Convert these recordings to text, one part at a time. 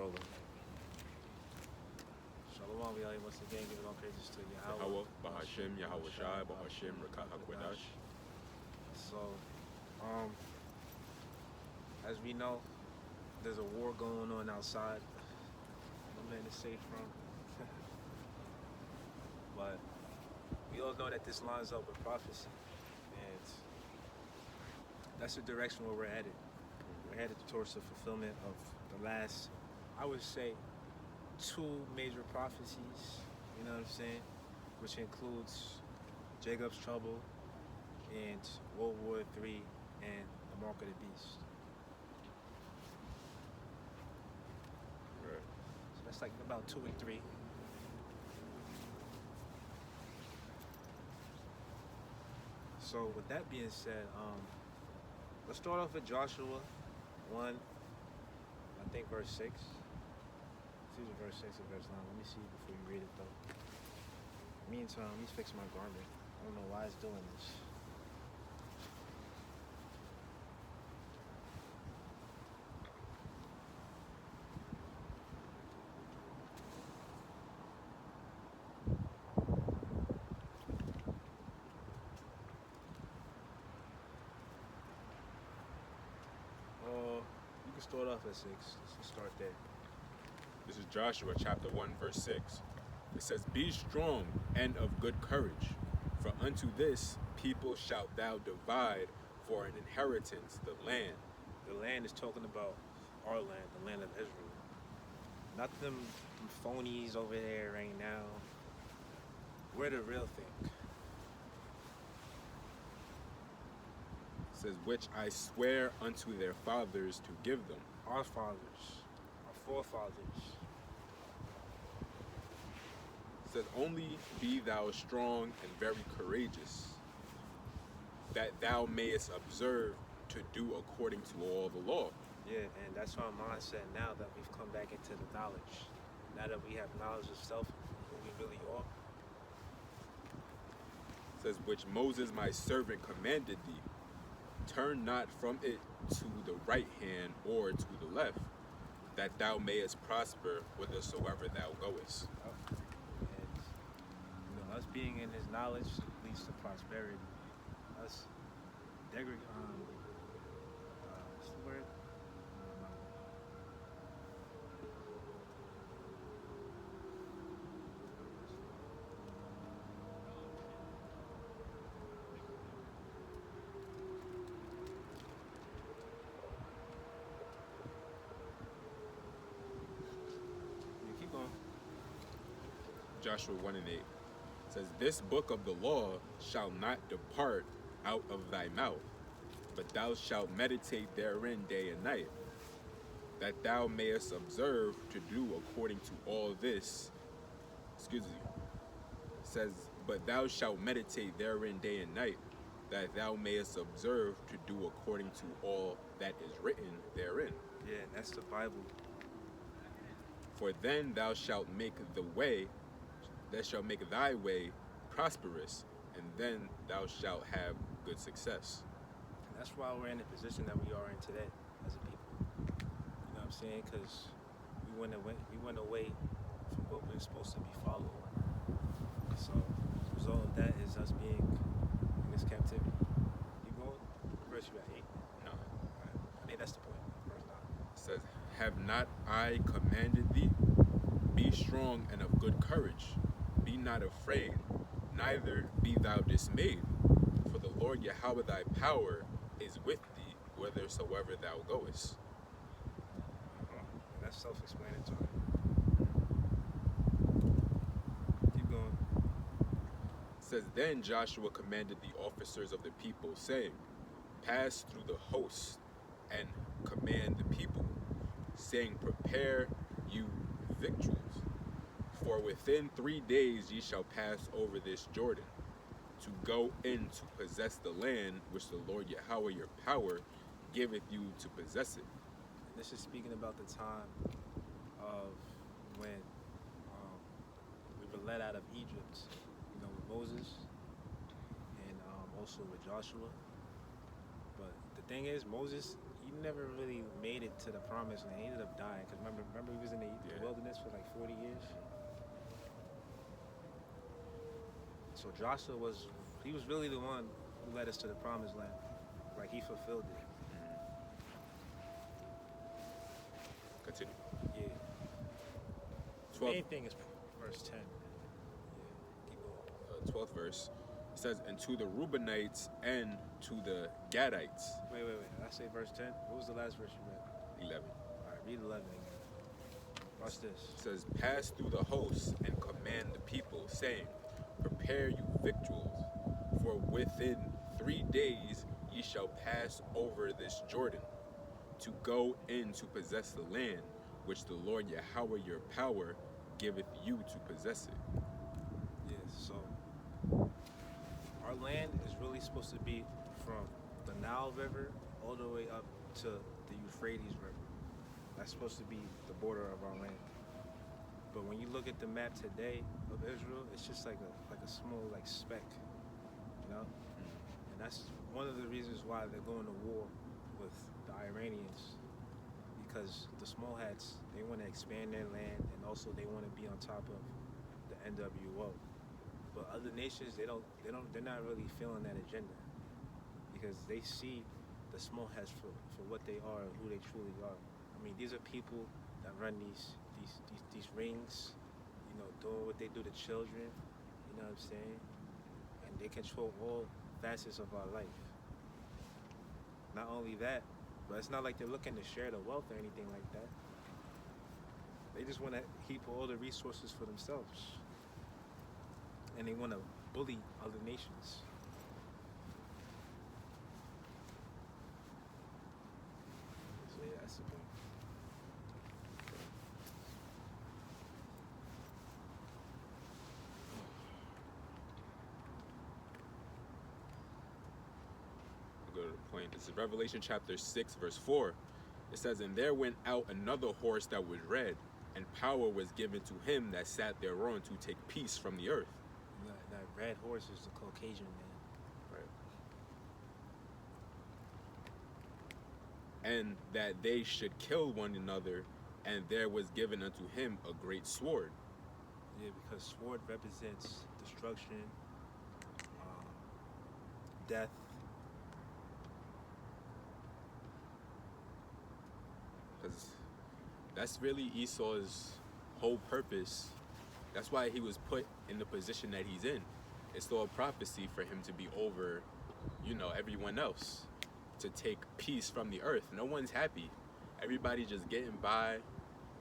rolling. Shalom, we once again giving all praises to Yahweh. Yahweh, Bahashim, Yahweh Shai, Bahashim, Rakat HaKodash. So, as we know, there's a war going on outside. No man is safe from. But we all know that this lines up with prophecy, and that's the direction where we're headed. We're headed towards the fulfillment of the last, I would say, 2 major prophecies, you know what I'm saying, which includes Jacob's trouble and World War III and the Mark of the Beast. Right. So that's like about 2 and 3. So with that being said, let's start off with Joshua 1, I think verse 6. It's either verse 6 or verse 9. Let me see before you read it though. Meantime, he's fixing my garment. I don't know why it's doing this. You can start off at 6. Let's start there. This is Joshua chapter 1, verse 6. It says, Be strong and of good courage, for unto this people shalt thou divide for an inheritance the land. The land is talking about our land, the land of Israel. Not them phonies over there right now. We're the real thing. It says, Which I swear unto their fathers to give them. Our fathers, our forefathers. It says, Only be thou strong and very courageous, that thou mayest observe to do according to all the law. Yeah, and that's our mindset now that we've come back into the knowledge. Now that we have knowledge of self, who we really are. It says, Which Moses my servant commanded thee. Turn not from it to the right hand or to the left, that thou mayest prosper whithersoever thou goest. And us being in his knowledge leads to prosperity. Us what's the word? Keep going. Joshua 1 and 8 says, This book of the law shall not depart out of thy mouth, but thou shalt meditate therein day and night, that thou mayest observe to do according to all this. It says, But thou shalt meditate therein day and night, that thou mayest observe to do according to all that is written therein. Yeah, and that's the Bible. For then thou shalt make thy way prosperous, and then thou shalt have good success. And that's why we're in the position that we are in today as a people. You know what I'm saying? Because we went away from what we're supposed to be following. So the result of that is us being in this captivity. Keep going. Verse you at 8. No. Right. I think that's the point. Verse 9. It says, Have not I commanded thee? Be strong and of good courage. Be not afraid, neither be thou dismayed. For the Lord Yahweh thy power is with thee whithersoever thou goest. And that's self-explanatory. Keep going. It says, Then Joshua commanded the officers of the people, saying, Pass through the host and command the people, saying, Prepare you victuals. For within 3 days ye shall pass over this Jordan, to go in to possess the land which the Lord Yahweh your power giveth you to possess it. And this is speaking about the time of when we were led out of Egypt, with Moses and also with Joshua. But the thing is, Moses, never really made it to the promised land. He ended up dying because remember he was in the Yeah. wilderness for like 40 years. So Joshua was really the one who led us to the promised land. Like he fulfilled it. Continue. Yeah. The 12. main thing is verse 10. Yeah. Keep going. 12th verse. It says, and to the Reubenites and to the Gadites. Wait. Did I say verse 10? What was the last verse you read? 11. All right, read 11 again. Watch this. It says, pass through the hosts and command the people, saying, prepare you victuals, for within 3 days ye shall pass over this Jordan, to go in to possess the land which the Lord Yahweh your power giveth you to possess it. Yeah, so our land is really supposed to be from the Nile River all the way up to the Euphrates River. That's supposed to be the border of our land. But when you look at the map today of Israel, it's just like a small speck, you know? And that's one of the reasons why they're going to war with the Iranians, because the small hats, they want to expand their land, and also they want to be on top of the NWO. But other nations, they're not really feeling that agenda, because they see the small hats for what they are and who they truly are. I mean, these are people that run these rings, you know, doing what they do to children, you know what I'm saying? And they control all facets of our life. Not only that, but it's not like they're looking to share the wealth or anything like that. They just want to heap all the resources for themselves. And they want to bully other nations. So yeah, that's the point. Go to the point. This is Revelation chapter 6, verse 4. It says, and there went out another horse that was red, and power was given to him that sat thereon to take peace from the earth. That red horse is the Caucasian man. Right. And that they should kill one another, and there was given unto him a great sword. Yeah, because sword represents destruction, death. Because that's really Esau's whole purpose. That's why he was put in the position that he's in. It's all a prophecy for him to be over, everyone else, to take peace from the earth. No one's happy. Everybody just getting by.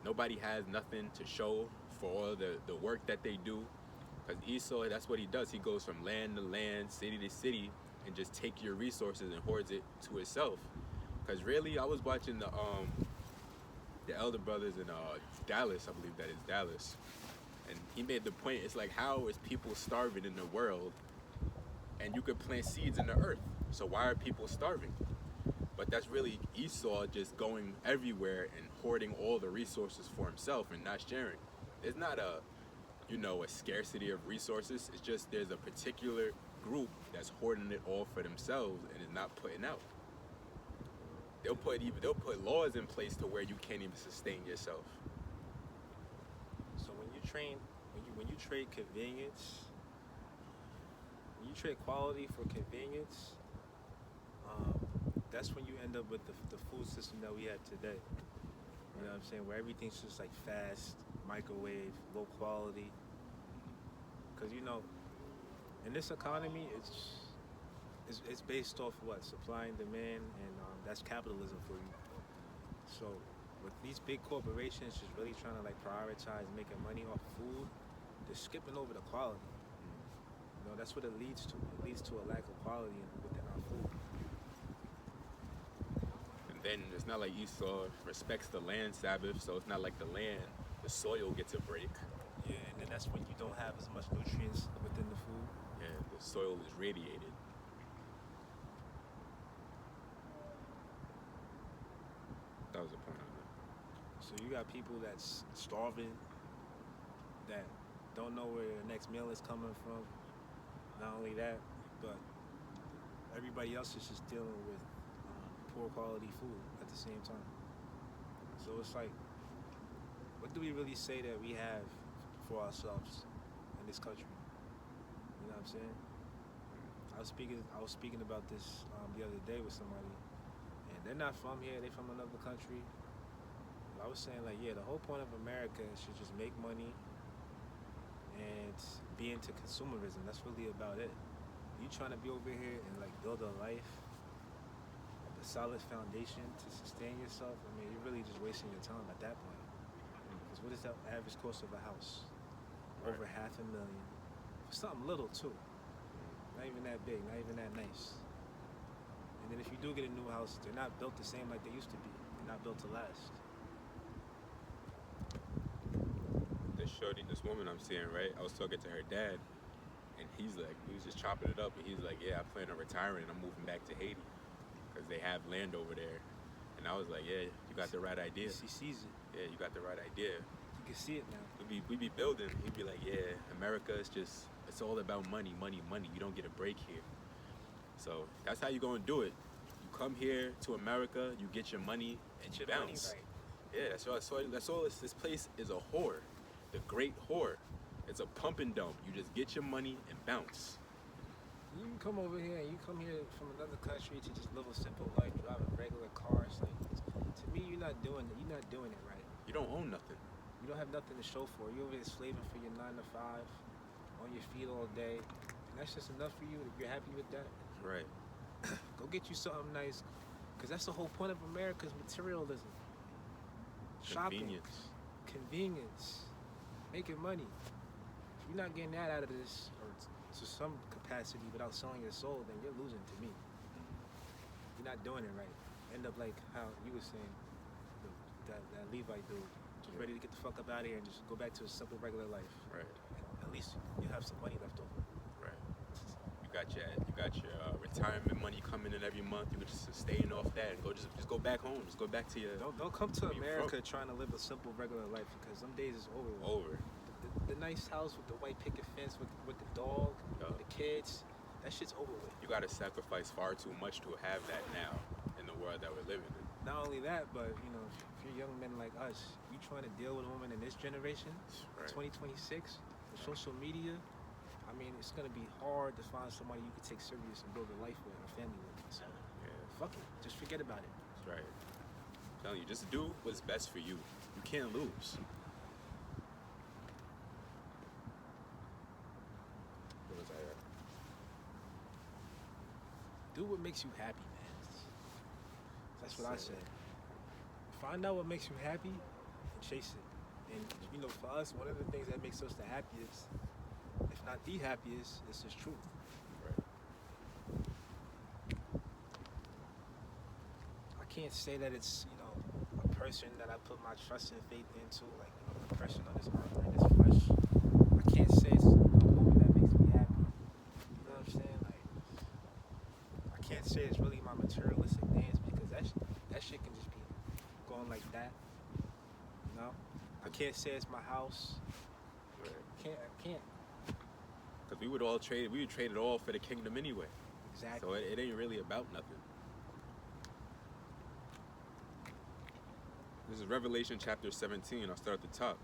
Nobody has nothing to show for all the work that they do. Because Esau, that's what he does. He goes from land to land, city to city, and just take your resources and hoards it to himself. Because really, I was watching the Elder Brothers in Dallas, I believe that is Dallas. And he made the point, it's like, how is people starving in the world and you could plant seeds in the earth? So why are people starving? But that's really Esau just going everywhere and hoarding all the resources for himself and not sharing. There's not a scarcity of resources. It's just there's a particular group that's hoarding it all for themselves and is not putting out. They'll put laws in place to where you can't even sustain yourself. So when you trade convenience, when you trade quality for convenience, that's when you end up with the food system that we have today. You know what I'm saying? Where everything's just like fast, microwave, low quality. Because in this economy, it's based off what? Supply and demand, and that's capitalism for you. So with these big corporations just really trying to prioritize making money off food, they're skipping over the quality. That's what it leads to. It leads to a lack of quality within our food. And then it's not like Esau respects the land Sabbath, so it's not like the soil gets a break. Yeah, and then that's when you don't have as much nutrients within the food. Yeah, the soil is radiated. That was the point of it. So you got people that's starving, that don't know where the next meal is coming from. Not only that, but everybody else is just dealing with poor quality food at the the same time. So it's like, what do we really say that we have for ourselves in this country? You know what I'm saying? I was speaking about this the other day with somebody, and they're not from here. They're from another country. But I was saying like, yeah, the whole point of America is to just make money and be into consumerism. That's really about it. You trying to be over here and like build a life, a solid foundation to sustain yourself. I mean, you're really just wasting your time at that point. Because what is the average cost of a house? Over $500,000 for something little too. Not even that big, not even that nice. And then if you do get a new house, they're not built the same like they used to be. They're not built to last. This woman I'm seeing, right? I was talking to her dad, and he was just chopping it up, and he's like, yeah, I plan on retiring, and I'm moving back to Haiti, because they have land over there. And I was like, yeah, you got the right idea. He sees it. Yeah, you got the right idea. You can see it now. We be building. He'd be like, yeah, America is just, it's all about money, money, money. You don't get a break here. So that's how you gonna do it. You come here to America, you get your money, and you bounce. Money right. Yeah, that's all. This place is a whore, the great whore. It's a pump and dump. You just get your money and bounce. You can come over here and you come here from another country to just live a simple life, drive a regular car. It's like, to me, you're not doing it right. You don't own nothing. You don't have nothing to show for. You're over here slaving for your 9 to 5, on your feet all day. And that's just enough for you if you're happy with that. Right. Go get you something nice, because that's the whole point of America's materialism. Shopping, convenience, making money. If you're not getting that out of this, or to some capacity without selling your soul, then you're losing to me. You're not doing it right. End up like how you were saying, that Levite dude, just ready to get the fuck up out of here and just go back to a simple regular life. Right. At least you have some money left over. Right. You got your retirement money coming in every month. You can just sustain off that and just go back home. Just go back to your. Don't come to America trying to live a simple regular life, because some days is over. Over. The nice house with the white picket fence with the dog, with the kids, that shit's over with. You gotta sacrifice far too much to have that now in the world that we're living in. Not only that, but you know, if you're young men like us, you trying to deal with a woman in this generation, right. 2026, with social media, I mean, it's gonna be hard to find somebody you can take serious and build a life with, a family with. So, fuck it, just forget about it. That's right. I'm telling you, just do what's best for you. You can't lose. What was I at? Do what makes you happy, man. That's what I said. Find out what makes you happy and chase it. And you know, for us, one of the things that makes us the happiest, if not the happiest, is just truth. Right. I can't say that it's, you know, a person that I put my trust and faith into, like, you know, a person on this earth or in this flesh. I can't say it's, you know, a woman that makes me happy. You know what I'm saying? Like, I can't say it's really my materialistic dance, because that shit can just be going like that. You know? I can't say it's my house. Right. I can't. Because we would trade it all for the kingdom anyway. Exactly. So it ain't really about nothing. This is Revelation chapter 17. I'll start at the top.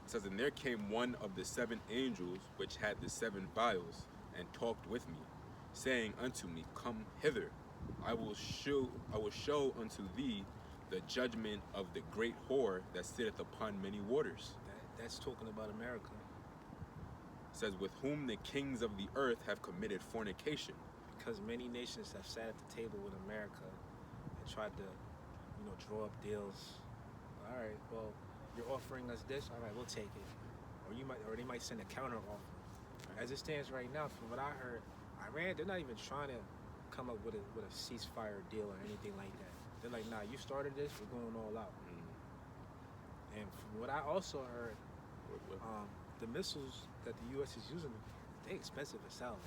It says, "And there came one of the 7 angels which had the 7 vials, and talked with me, saying unto me, Come hither, I will show unto thee the judgment of the great whore that sitteth upon many waters." That's talking about America. It says, "With whom the kings of the earth have committed fornication." Because many nations have sat at the table with America and tried to, you know, draw up deals. All right, well, you're offering us this. All right, we'll take it. Or they might send a counter offer. As it stands right now, from what I heard, Iran, they're not even trying to come up with a ceasefire deal or anything like that. They're like, nah, you started this, we're going all out. And from what I also heard, the missiles that the U.S. is using, they're expensive as hell.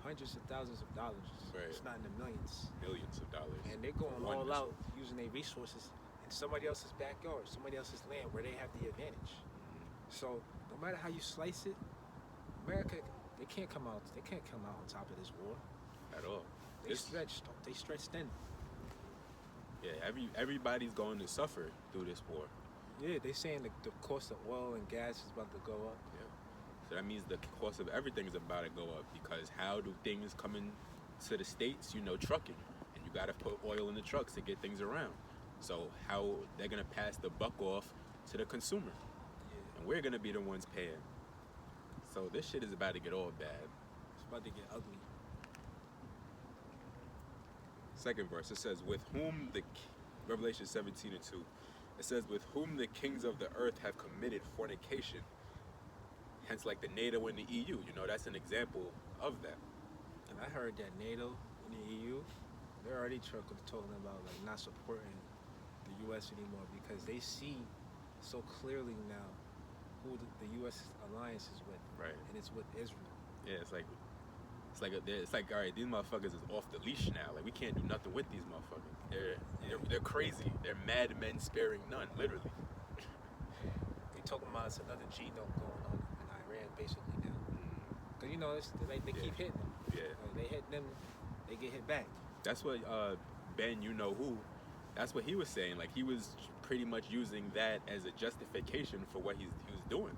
Hundreds of thousands of dollars. Right. It's not in the millions. Millions of dollars. And they're going all out using their resources in somebody else's backyard, somebody else's land where they have the advantage. So no matter how you slice it, America, they can't come out on top of this war. At all. They stretched thin. Yeah, everybody's going to suffer through this war. Yeah, they saying the cost of oil and gas is about to go up. Yeah. So that means the cost of everything is about to go up because how do things come in to the States? You know, trucking. And you got to put oil in the trucks to get things around. So how they're going to pass the buck off to the consumer. Yeah. And we're going to be the ones paying. So this shit is about to get all bad. It's about to get ugly. Second verse, it says, with whom Revelation 17 and 2, it says, with whom the kings of the earth have committed fornication. Hence, like the NATO and the EU, you know, that's an example of that. And I heard that NATO and the EU, they're already talking about like not supporting the U.S. anymore because they see so clearly now who the U.S. alliance is with. Right. And it's with Israel. Yeah, it's like, all right, these motherfuckers is off the leash now. Like, we can't do nothing with these motherfuckers. They're crazy. They're mad men sparing none, literally. They talking about it's another genome going on in Iran basically now. Because, you know, they keep hitting them. Yeah. Like, they hit them, they get hit back. That's what Ben, you know who, that's what he was saying. Like, he was pretty much using that as a justification for what he was doing.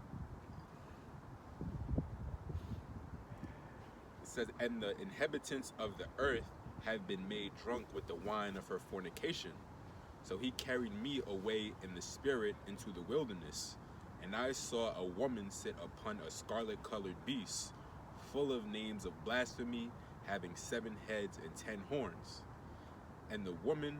It says, and the inhabitants of the earth have been made drunk with the wine of her fornication. So he carried me away in the spirit into the wilderness, and I saw a woman sit upon a scarlet-colored beast, full of names of blasphemy, having 7 heads and 10 horns. And the woman,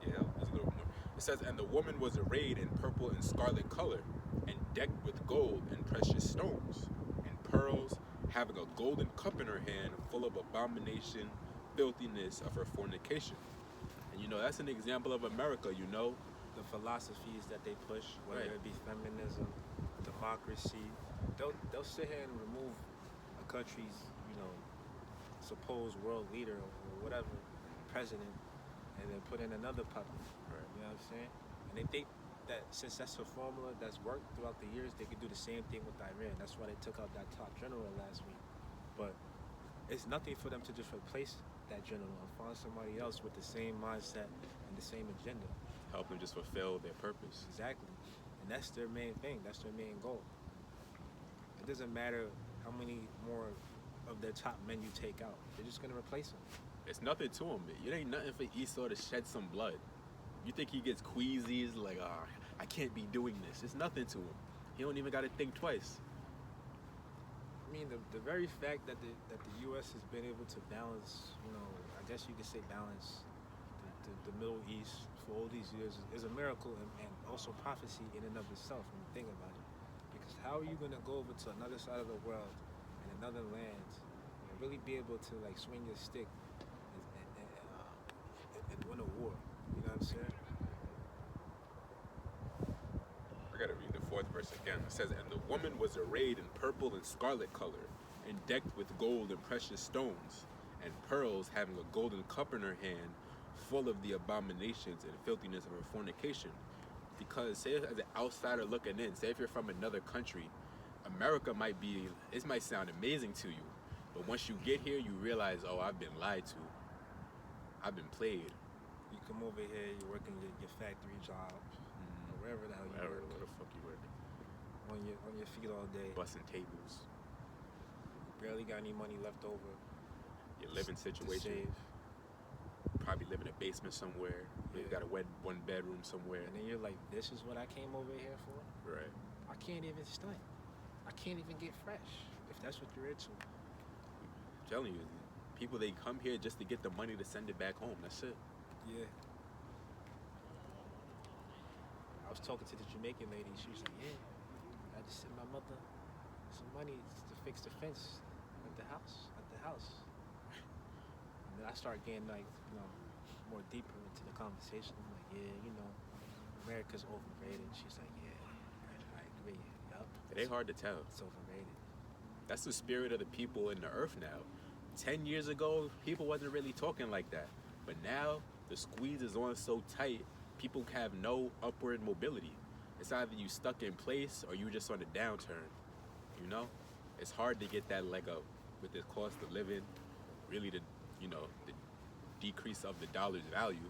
there's a little more. It says, and the woman was arrayed in purple and scarlet color, and decked with gold and precious stones, and pearls, having a golden cup in her hand, full of abomination, filthiness of her fornication. And you know, that's an example of America, you know. The philosophies that they push, whether Right. it be feminism, democracy, they'll sit here and remove a country's, you know, supposed world leader or whatever, president, and then put in another puppet. Right. You know what I'm saying? And they think that since that's a formula that's worked throughout the years, they could do the same thing with Iran. That's why they took out that top general last week. But it's nothing for them to just replace that general and find somebody else with the same mindset and the same agenda. Help them just fulfill their purpose. Exactly. And that's their main thing. That's their main goal. It doesn't matter how many more of their top men you take out. They're just going to replace them. It's nothing to him. It ain't nothing for Esau to shed some blood. You think he gets queasy? He's like, I can't be doing this. It's nothing to him. He don't even got to think twice. I mean, the very fact that the U.S. has been able to balance, you know, I guess you could say balance the Middle East for all these years is a miracle and also prophecy in and of itself when you think about it. Because how are you going to go over to another side of the world and another land and really be able to like swing your stick and win a war? You know what I'm saying? I gotta read the 4th verse again. It says, and the woman was arrayed in purple and scarlet color, and decked with gold and precious stones, and pearls, having a golden cup in her hand, full of the abominations and filthiness of her fornication. Because say as an outsider looking in, say if you're from another country, America it might sound amazing to you, but once you get here, you realize, oh, I've been lied to. I've been played. You come over here, you're working your factory job, or wherever the hell you work. Where the fuck you working? On your feet all day. Busting tables. Barely got any money left over. Your living To situation. save. Probably live in a basement somewhere. You Yeah. got a 1 bedroom somewhere. And then you're like, this is what I came over here for? Right. I can't even stunt. I can't even get fresh, if that's what you're into. I'm telling you, people, they come here just to get the money to send it back home. That's it. Yeah. I was talking to the Jamaican lady. She was like, yeah, I just sent my mother some money to fix the fence at the house. And then I start getting like, you know, more deeper into the conversation. I'm like, yeah, you know, America's overrated. She's like, yeah, I agree. Yup. It ain't hard to tell. It's overrated. That's the spirit of the people in the earth now. 10 years ago, people wasn't really talking like that. But now, the squeeze is on so tight, people have no upward mobility. It's either you stuck in place or you just on a downturn. You know? It's hard to get that leg up with the cost of living. Really, decrease of the dollar's value,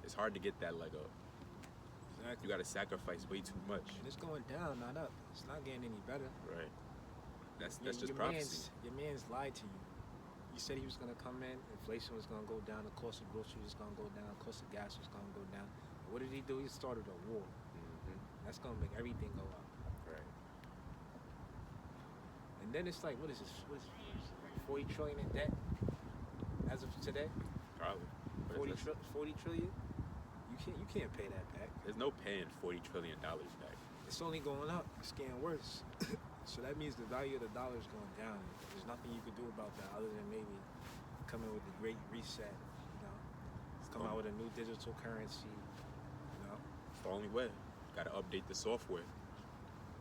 it's hard to get that leg up. Exactly. You got to sacrifice way too much. And it's going down, not up. It's not getting any better. Right. That's Your- just your prophecy. Your man's lied to you. He said he was gonna come in, inflation was gonna go down, the cost of groceries was gonna go down, the cost of gas was gonna go down. And what did he do? He started a war. Mm-hmm. That's gonna make everything go up. Right. And then it's like, what is this? What is it? 40 trillion in debt as of today? Probably. But 40 trillion? You can't pay that back. there's no paying $40 trillion back. It's only going up. It's getting worse. So that means the value of the dollar is going down. There's nothing you can do about that other than maybe come in with the great reset, come out with a new digital currency, It's the only way. Got to update the software.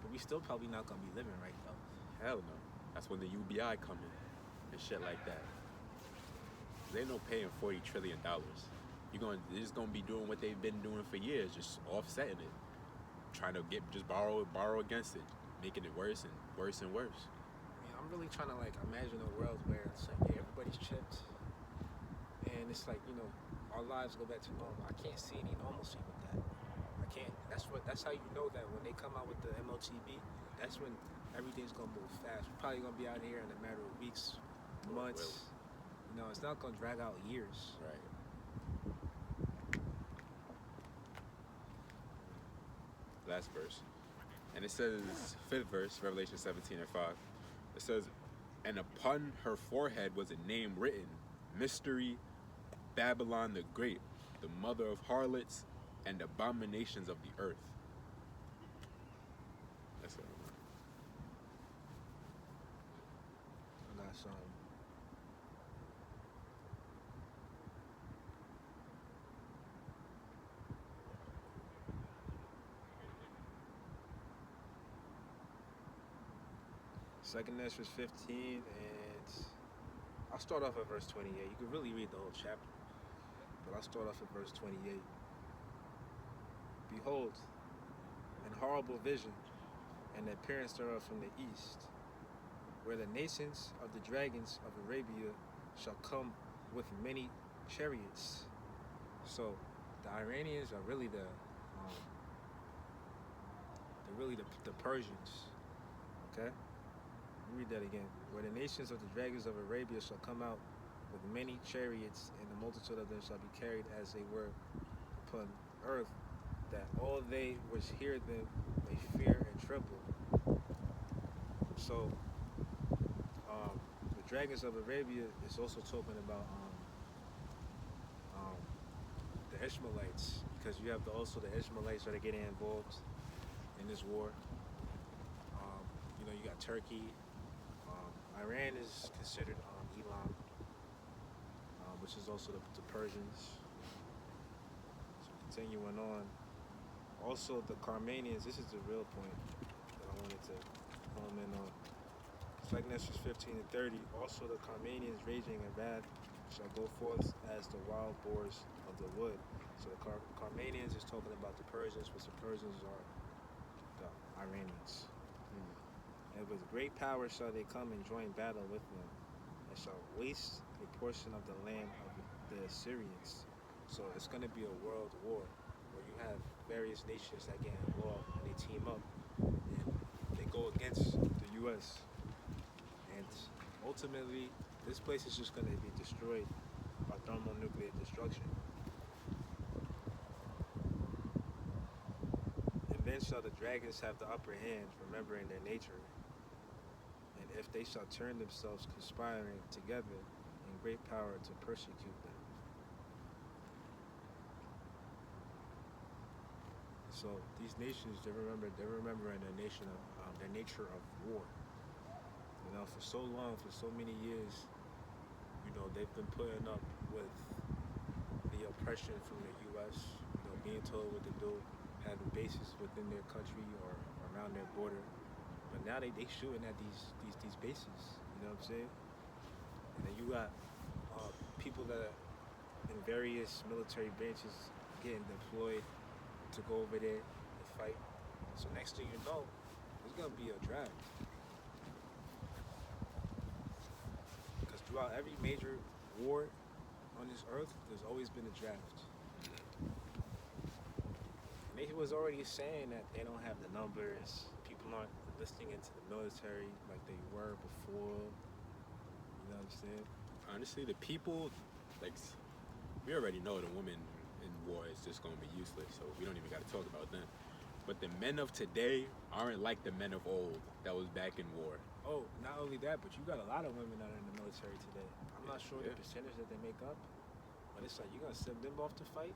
But we still probably not gonna be living right though. Hell no. That's when the UBI come in and shit like that. They ain't no paying $40 trillion. They're just gonna be doing what they've been doing for years, just offsetting it, trying to borrow against it, making it worse and worse and worse. I mean, I'm really trying to imagine a world where it's like, yeah, everybody's chipped, and it's like, our lives go back to normal. I can't see any normalcy with that. I can't. That's how you know that when they come out with the MOTB, that's when everything's gonna move fast. We're probably gonna be out here in a matter of weeks, months. It's not gonna drag out years. Right. Last verse. And it says, 5th verse, Revelation 17:5. It says, and upon her forehead was a name written, Mystery, Babylon the Great, the mother of harlots and abominations of the earth. That's it. I got some. Second Esdras 15, and I'll start off at verse 28. You can really read the whole chapter, but I'll start off at verse 28. Behold, an horrible vision, and the appearance thereof from the east, where the nations of the dragons of Arabia shall come with many chariots. So the Iranians are really the Persians. Okay? Read that again. Where the nations of the dragons of Arabia shall come out with many chariots, and the multitude of them shall be carried as they were upon earth, that all they which hear them may fear and tremble. So, the dragons of Arabia is also talking about the Ishmaelites, because you have also the Ishmaelites that are getting involved in this war. You got Turkey. Iran is considered Elam, which is also the Persians. So continuing on. Also the Carmanians, this is the real point that I wanted to home in on. It's like Esdras 15 and 30. Also the Carmanians raging in wrath shall go forth as the wild boars of the wood. So the Carmanians is talking about the Persians, which the Persians are the Iranians. And with great power shall they come and join battle with them, and shall waste a portion of the land of the Assyrians. So it's going to be a world war where you have various nations that get involved and they team up and they go against the U.S. And ultimately, this place is just going to be destroyed by thermonuclear destruction. And then shall the dragons have the upper hand, remembering their nature. And if they shall turn themselves conspiring together in great power to persecute them. So these nations, they're remembering their nature of war. For so long, for so many years, they've been putting up with the oppression from the U.S. Being told what to do, having bases within their country or around their border. But now they shooting at these bases, you know what I'm saying? And then you got people that are in various military branches getting deployed to go over there and fight. So next thing you know, there's gonna be a draft. Because throughout every major war, on this earth, there's always been a draft. And they was already saying that they don't have the numbers. People aren't enlisting into the military like they were before. You know what I'm saying? Honestly, the people, like, we already know the woman in war is just going to be useless, so we don't even got to talk about them. But the men of today aren't like the men of old that was back in war. Oh, not only that, but you got a lot of women that are in the military today. I'm not sure Yeah. the percentage that they make up, but it's like, you gonna send them off to fight?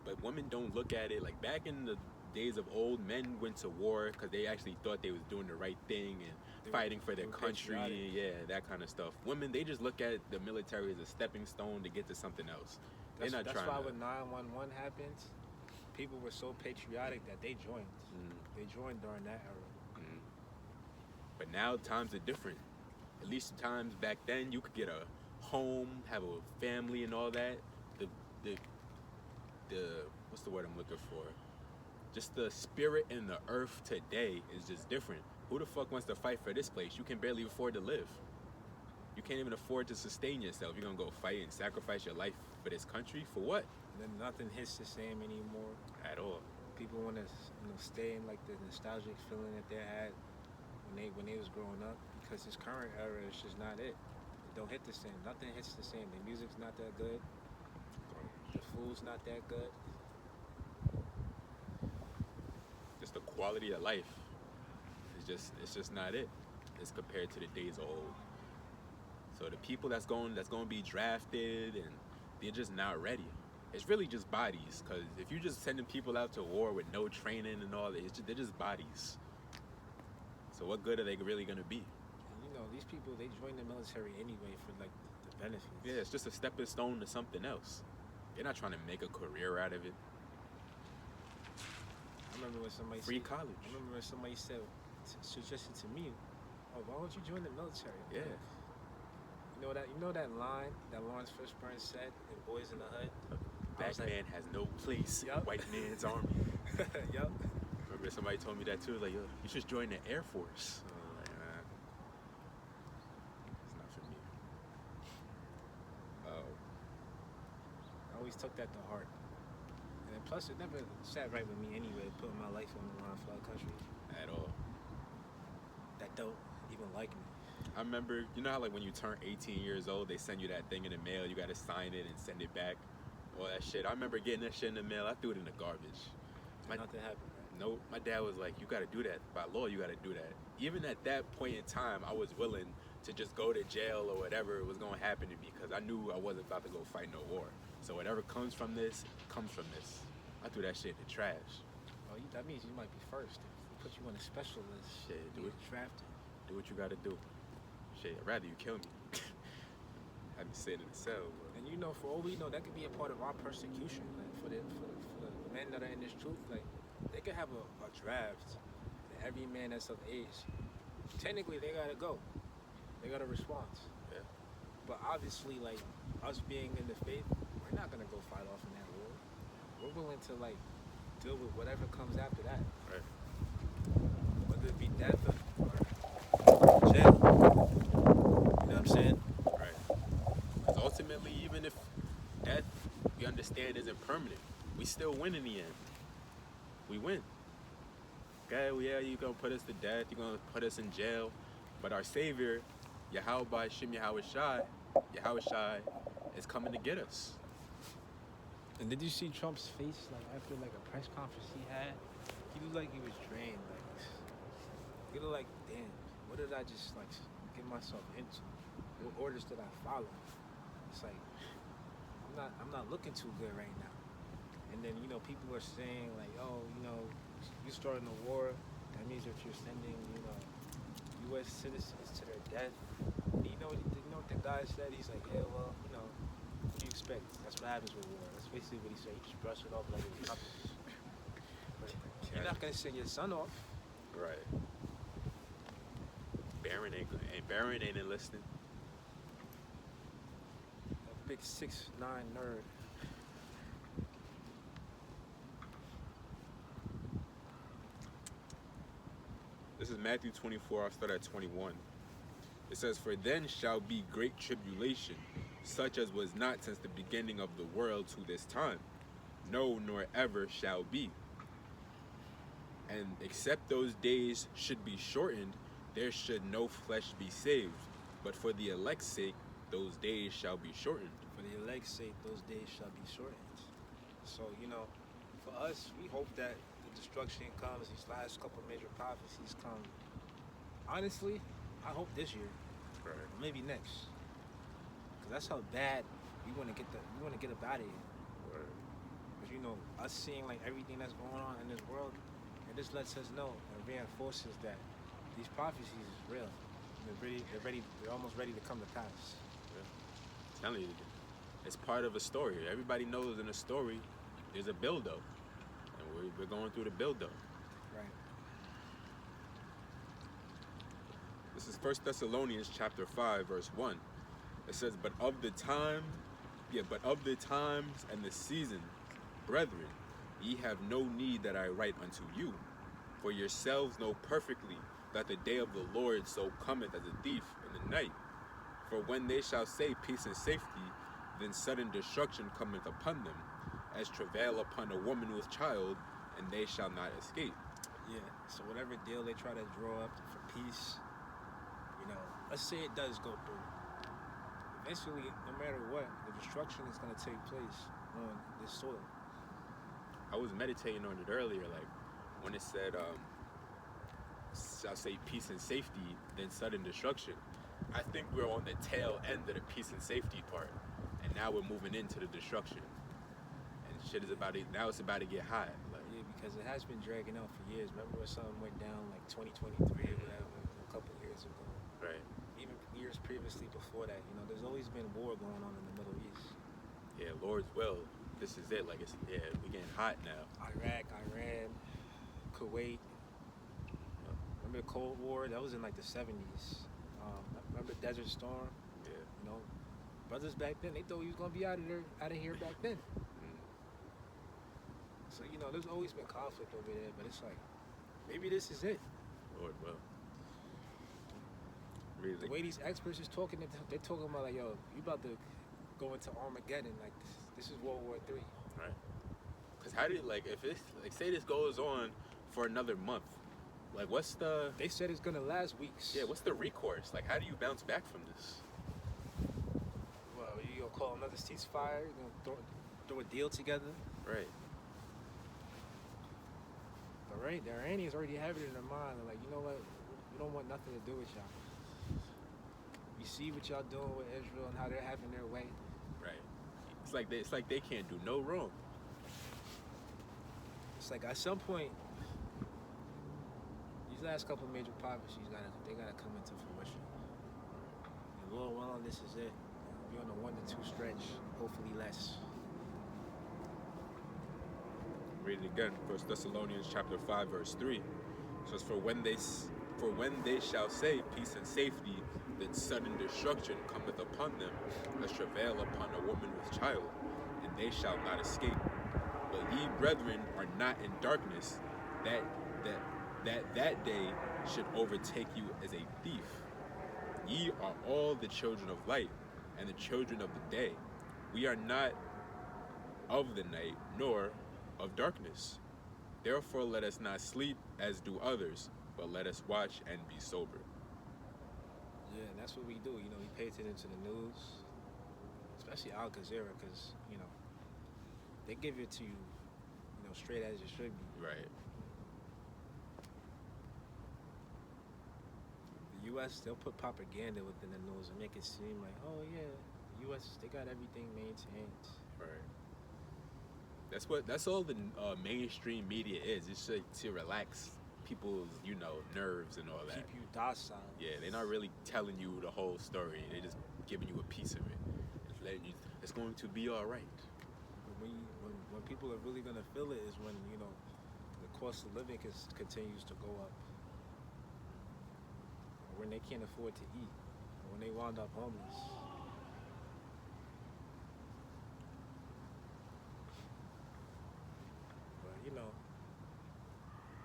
But women don't look at it like back in the days of old. Men went to war because they actually thought they was doing the right thing and fighting for their country. patriotic. Yeah, that kind of stuff. Women, they just look at the military as a stepping stone to get to something else. That's They're not why trying to. when 911 happened, people were so patriotic that they joined. They joined during that era. But now times are different. At least times back then, you could get a home, have a family, and all that. The what's the word I'm looking for? Just the spirit in the earth today is just different. Who the fuck wants to fight for this place? You can barely afford to live. You can't even afford to sustain yourself. You're gonna go fight and sacrifice your life for this country for what? And then nothing hits the same anymore. At all. People want to, stay in like the nostalgic feeling that they had when they was growing up, because this current era is just not it. It don't hit the same. Nothing hits the same. The music's not that good. The food's not that good. Just the quality of life it's just not it. It's compared to the days of old. So the people that's going to be drafted, and they're just not ready. It's really just bodies, because if you're just sending people out to war with no training and all that, they're just bodies. So what good are they really going to be? And these people, they join the military anyway for like the benefits. Yeah, it's just a stepping stone to something else. They're not trying to make a career out of it. I remember when somebody college. I remember when somebody suggested to me, "Oh, why don't you join the military?" Yeah. You know that line that Lawrence Fishburne said in Boys in the Hood? Black man has no place in white man's army. Yup. Remember somebody told me that too, like, yo, you should join the Air Force. I was like, nah, it's not for me. I always took that to heart. And then plus, it never sat right with me anyway, putting my life on the line for our country At all. that don't even like me. I remember, you know how like when you turn 18 years old, they send you that thing in the mail, you gotta sign it and send it back, all that shit. I remember getting that shit in the mail, I threw it in the garbage. Nothing happened, right? No, my dad was like, you gotta do that. By law, you gotta do that. Even at that point in time, I was willing to just go to jail or whatever was gonna happen to me, because I knew I wasn't about to go fight no war. So whatever comes from this, comes from this. I threw that shit in the trash. Oh, that means you might be first. If we put you on a special list, Shit, you get drafted. Do what you gotta do. Shit, I'd rather you kill me. I'd be sitting in the cell. Bro. And for all we know, that could be a part of our persecution. Like for the men that are in this truth, like they could have a draft. And every man that's of age, technically they gotta go. They got a response. Yeah. But obviously, like us being in the faith, we're not gonna go fight off in that war. We're willing to like deal with whatever comes after that. Right. Whether it be death or jail. You know what I'm saying? Right. Because ultimately, even if death, we understand, isn't permanent, we still win in the end. We win. Okay, well, yeah, you're going to put us to death, you're going to put us in jail, but our Savior, Yahweh Shem Yahushai, is coming to get us. And did you see Trump's face like after like a press conference he had? He looked like he was drained. Like he looked like, damn, what did I just like get myself into? What orders did I follow? It's like I'm not looking too good right now. And then people are saying like, oh, you starting a war. That means that you're sending U.S. citizens to their death. And you know what the guy said? He's like, yeah, well, what do you expect? That's what happens with war. That's basically what he said. You just brush it off like it was nothing. You're not gonna send your son off. Right. Barron ain't enlisting. A big 6'9" nerd. This is Matthew 24, I'll start at 21. It says, for then shall be great tribulation, such as was not since the beginning of the world to this time, no, nor ever shall be. And except those days should be shortened, there should no flesh be saved. But for the elect's sake, those days shall be shortened. For the elect's sake, those days shall be shortened. So, for us, we hope that the destruction comes, these last couple major prophecies come. Honestly, I hope this year, Right. or maybe next. Because that's how bad we want to get up out of here. Right. Because, us seeing like everything that's going on in this world, it just lets us know and reinforces that these prophecies is real. They're almost ready to come to pass. I'm telling you, it's part of a story. Everybody knows in a story, there's a build-up. And we're going through the build-up. Right. This is 1 Thessalonians chapter 5, verse 1. It says, but of the times and the seasons, brethren, ye have no need that I write unto you. For yourselves know perfectly that the day of the Lord so cometh as a thief in the night. For when they shall say peace and safety, then sudden destruction cometh upon them, as travail upon a woman with child, and they shall not escape. Yeah. So whatever deal they try to draw up for peace, let's say it does go through. Eventually, no matter what, the destruction is going to take place on this soil. I was meditating on it earlier, like when it said, I'll say peace and safety, then sudden destruction. I think we're on the tail end of the peace and safety part, and now we're moving into the destruction. And shit is now it's about to get hot. Like, Yeah, because it has been dragging out for years. Remember when something went down like 2023 or whatever, a couple years ago. right. Even years previously before that, there's always been war going on in the Middle East. Yeah, Lord's will. This is it. Like, we getting hot now. Iraq, Iran, Kuwait. Remember the Cold War? That was in like the 70s. Remember Desert Storm? Yeah. Brothers back then, they thought we was gonna be out of here back then. So there's always been conflict over there, but it's like maybe this is it. Lord will. Really. The way these experts is talking, they're talking about like, yo, you about to go into Armageddon. Like this is World War III. Right. Because how do you, if it's, say this goes on for another month, what's the... They said it's gonna last weeks. Yeah, what's the recourse? How do you bounce back from this? Well, you gonna call another ceasefire? You gonna throw a deal together? Right. But right, the Iranians already have it in their mind. They're like, you know what? We don't want nothing to do with y'all. You see what y'all doing with Israel and how they're having their way. Right. It's like they can't do no wrong. It's like at some point, these last couple major prophecies they gotta come into fruition. And Lord willing, this is it. We're on a 1 to 2 stretch, hopefully less. Read it again. 1 Thessalonians chapter 5, verse 3. It says, For when they shall say peace and safety, then sudden destruction cometh upon them, as travail upon a woman with child, and they shall not escape. But ye, brethren, are not in darkness, that day should overtake you as a thief. Ye are all the children of light, and the children of the day. We are not of the night, nor of darkness. Therefore let us not sleep as do others, but let us watch and be sober. Yeah, and that's what we do. We pay attention to the news, especially Al Jazeera, because they give it to you, straight as it should be. Right. The U.S. they'll put propaganda within the news and make it seem like, oh yeah, the U.S. they got everything maintained. Right. That's all the mainstream media is. It's like to relax people's, nerves and all that. Keep you docile. Yeah, they're not really telling you the whole story. They're just giving you a piece of it. It's letting you, it's going to be all right. But when people are really gonna feel it is when the cost of living continues to go up, or when they can't afford to eat, or when they wound up homeless. But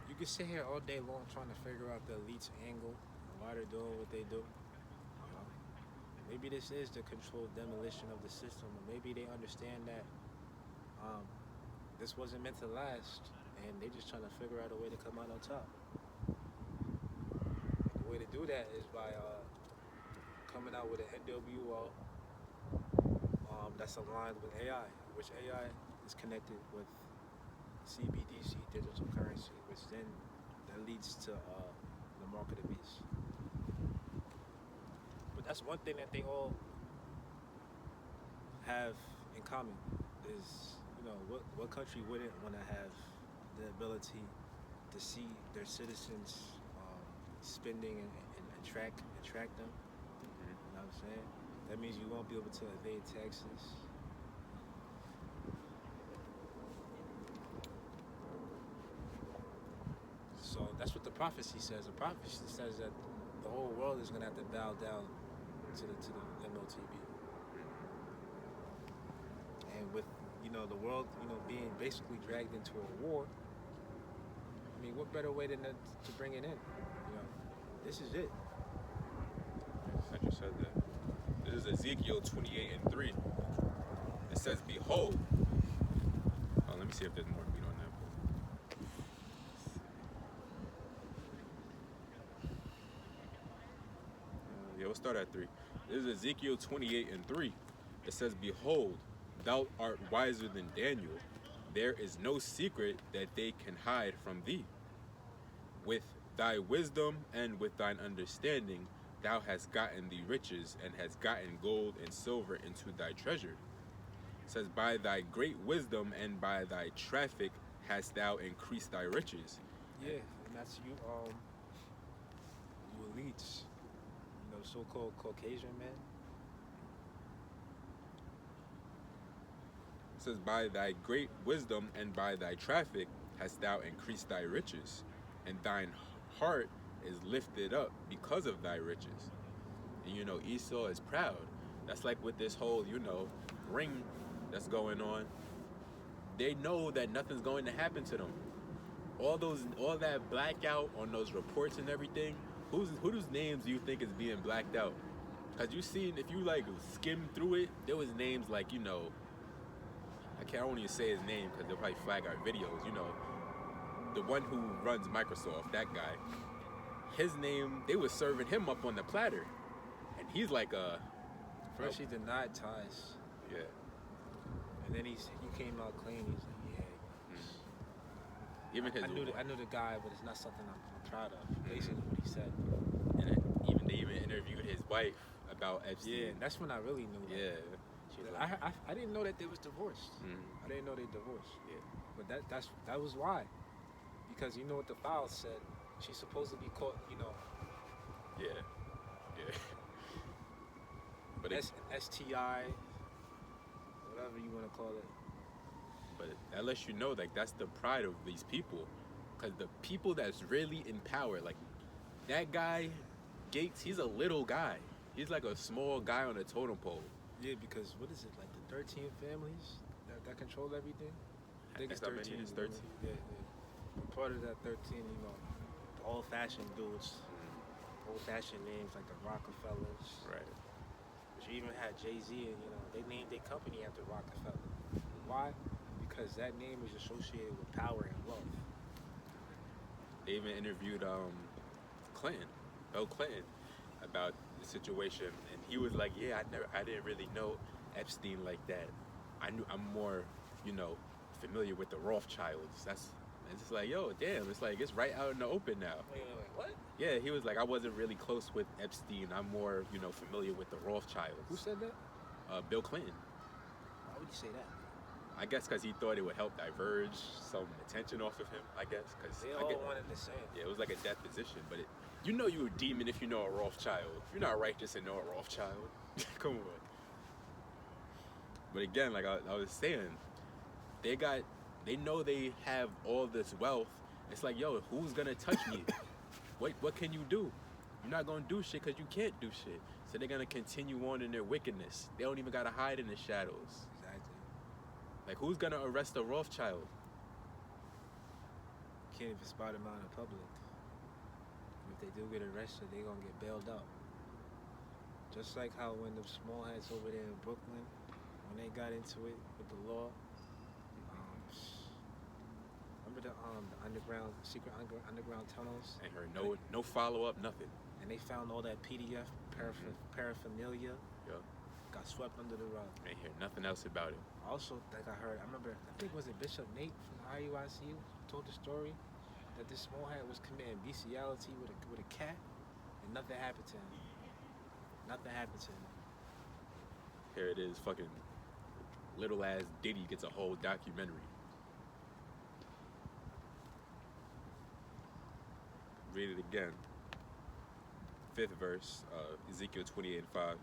you can sit here all day long trying to figure out the elite's angle and why they're doing what they do. maybe this is the controlled demolition of the system, or maybe they understand that um, this wasn't meant to last, and they just trying to figure out a way to come out on top. The way to do that is by coming out with an NWO that's aligned with AI, which AI is connected with CBDC, digital currency, which then that leads to the mark of the beast. But that's one thing that they all have in common is, what country wouldn't want to have the ability to see their citizens spending and track them. You know what I'm saying? That means you won't be able to evade taxes. So that's what the prophecy says. The prophecy says that the whole world is gonna have to bow down to the MOTB. And with the world being basically dragged into a war, I mean, what better way than to bring it in? This is it. I just said that. This is Ezekiel 28:3. It says, "Behold." Oh, let me see if there's more meat on that. Yeah, we'll start at 3. This is Ezekiel 28:3. It says, "Behold, thou art wiser than Daniel. There is no secret that they can hide from thee. With thy wisdom and with thine understanding, thou hast gotten thee riches, and hast gotten gold and silver into thy treasure." It says, "By thy great wisdom and by thy traffic hast thou increased thy riches." Yeah, and that's you elites, so-called Caucasian men. It says, "By thy great wisdom and by thy traffic hast thou increased thy riches, and thine heart is lifted up because of thy riches." And Esau is proud. That's like with this whole, ring that's going on. They know that nothing's going to happen to them. All that blackout on those reports and everything, whose names do you think is being blacked out? Because you see, if you skim through it, there was names like, I won't even say his name because they'll probably flag our videos. The one who runs Microsoft, that guy, his name, they were serving him up on the platter. And he's like First he denied ties. Yeah. And then he came out clean. He's like, Even his, I knew the guy, but it's not something I'm proud of. Basically what he said. And they even interviewed his wife about Epstein. Yeah, that's when I really knew. Yeah. I didn't know that they was divorced. I didn't know they divorced. Yeah. But that was why. Because you know what the file said. She's supposed to be caught, Yeah. Yeah. But STI, whatever you want to call it. But that lets you know, that's the pride of these people. Because the people that's really in power, like that guy, Gates, he's a little guy. He's like a small guy on a totem pole. Yeah, because what is it, like the 13 families that control everything? I think it's 13. It's 13. Yeah. And part of that 13, the old-fashioned dudes, old-fashioned names like the Rockefellers. Right. But you even had Jay-Z, and they named their company after Rockefeller. Why? Because that name is associated with power and wealth. They even interviewed Bill Clinton, about the situation, and he was like, "Yeah, I didn't really know Epstein like that. I'm more, familiar with the Rothschilds." It's just like, yo, damn, it's like it's right out in the open now. Wait, what? Yeah, he was like, "I wasn't really close with Epstein. I'm more, familiar with the Rothschilds." Who said that? Bill Clinton. Why would you say that? I guess because he thought it would help diverge some attention off of him. I guess because they all wanted the same. Yeah, it was like a deposition, but you're a demon if you know a Rothschild. You're not righteous and know a Rothschild. Come on. But again, like I was saying, they know they have all this wealth. It's like, yo, who's gonna touch me? What can you do? You're not gonna do shit because you can't do shit. So they're gonna continue on in their wickedness. They don't even gotta hide in the shadows. Exactly. Like, who's gonna arrest a Rothschild? You can't even spot them out in public. And if they do get arrested, they're gonna get bailed out. Just like how when the small hats over there in Brooklyn, when they got into it with the law, remember the underground secret underground tunnels, Ain't heard no follow up, nothing. and they found all that PDF paraphernalia Yeah. got swept under the rug. Ain't hear nothing else about it. Also, like I heard, I think was it Bishop Nate from the IUIC told the story that this small hat was committing bestiality with a cat, and nothing happened to him. Nothing happened to him. Here it is, fucking little ass Diddy gets a whole documentary. Read it again. 5th verse, Ezekiel 28:5.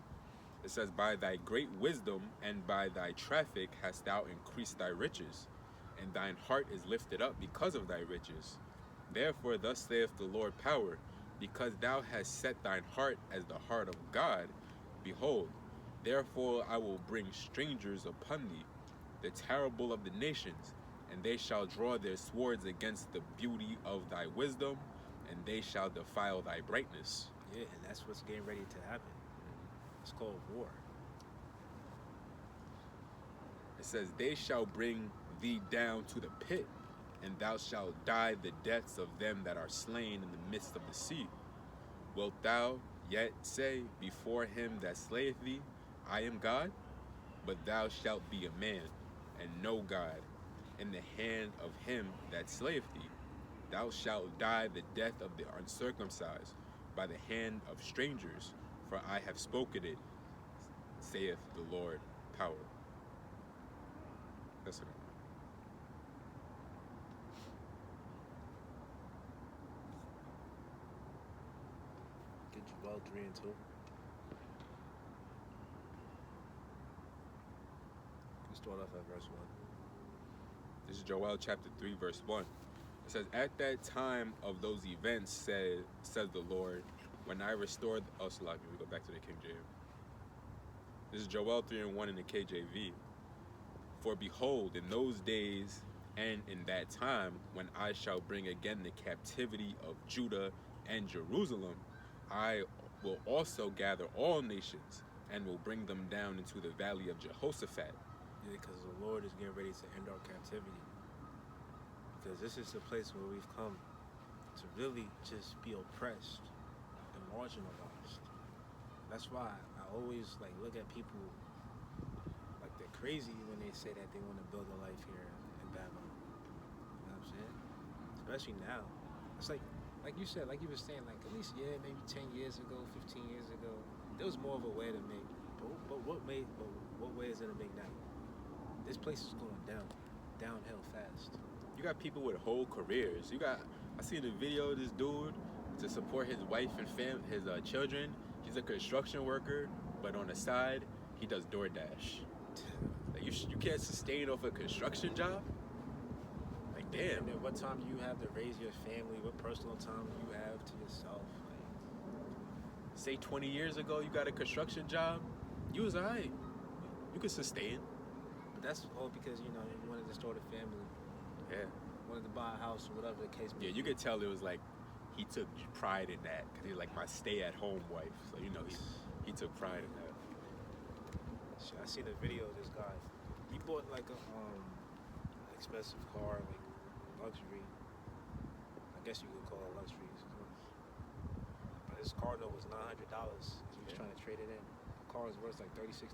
It says, "By thy great wisdom and by thy traffic hast thou increased thy riches, and thine heart is lifted up because of thy riches. Therefore thus saith the Lord power, because thou hast set thine heart as the heart of God, behold, therefore I will bring strangers upon thee, the terrible of the nations, and they shall draw their swords against the beauty of thy wisdom, and they shall defile thy brightness." Yeah, and that's what's getting ready to happen. It's called war. It says, "They shall bring thee down to the pit, and thou shalt die the deaths of them that are slain in the midst of the sea. Wilt thou yet say before him that slayeth thee, I am God? But thou shalt be a man, and no God, in the hand of him that slayeth thee. Thou shalt die the death of the uncircumcised by the hand of strangers, for I have spoken it, saith the Lord power." That's it. Get Joel 3 and 2. You start off at verse 1. This is Joel chapter 3, verse 1. It says, "At that time of those events, says the Lord, when I restored..." Oh, Salaki, we go back to the King James. This is Joel 3 and 1 in the KJV. "For behold, in those days and in that time, when I shall bring again the captivity of Judah and Jerusalem, I will also gather all nations and will bring them down into the valley of Jehoshaphat." Yeah, because the Lord is getting ready to end our captivity. Because this is the place where we've come to really just be oppressed and marginalized. That's why I always look at people like they're crazy when they say that they want to build a life here in Babylon. You know what I'm saying? Especially now. It's like you said, like you were saying, like at least maybe 10 years ago, 15 years ago, there was more of a way to make. But what way is it to make now? This place is going downhill fast. You got people with whole careers. I seen a video of this dude to support his wife and his children. He's a construction worker, but on the side, he does DoorDash. Like you can't sustain off a construction job? Like, damn. And then what time do you have to raise your family? What personal time do you have to yourself? Say 20 years ago, you got a construction job, you was all right. You could sustain. But that's all because, you wanted to start a family. Yeah. Wanted to buy a house or whatever the case may be. Yeah, you could tell it was like, he took pride in that. Because he's like my stay-at-home wife. So, he took pride in that. Shit, I seen a video of this guy. He bought like a expensive car, like luxury. I guess you could call it luxury. But his car note was $900. He was trying to trade it in. The car was worth like $36,000.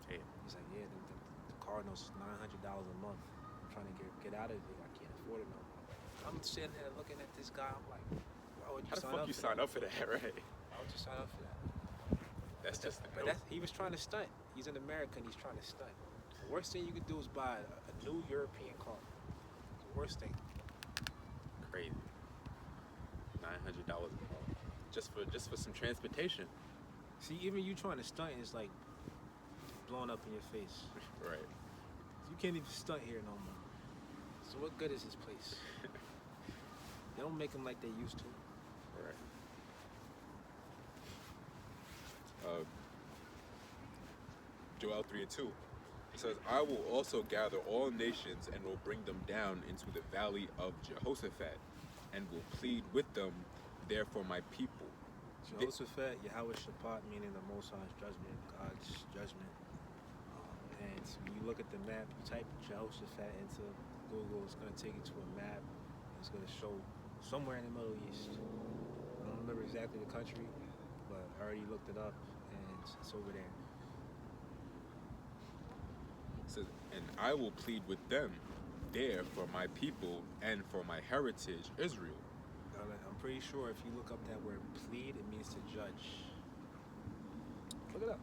Damn. He's like, yeah, the car note's $900 a month. I'm trying to get out of it. I can't afford it no more. I'm sitting there looking at this guy. I'm like, why would you How the sign fuck up you for sign that? up for that, right? Why would you sign up for that? But He was trying to stunt. He's in America and he's trying to stunt. The worst thing you could do is buy a new European car. The worst thing. Crazy. $900 a month. Just for some transportation. See, even you trying to stunt is like blowing up in your face. Right. You can't even stunt here no more. So what good is this place? They don't make them like they used to. Right. Joel 3 and 2. It says, "I will also gather all nations and will bring them down into the valley of Jehoshaphat and will plead with them there for my people, Jehoshaphat, Yahweh Shaphat, meaning the Most High's judgment, God's judgment. And when you look at the map, you type Jehoshaphat into Google, it's going to take you to a map. It's going to show somewhere in the Middle East. I don't remember exactly the country, but I already looked it up, and it's over there. It says, and I will plead with them there for my people and for my heritage, Israel. I'm pretty sure if you look up that word plead, it means to judge. Look it up.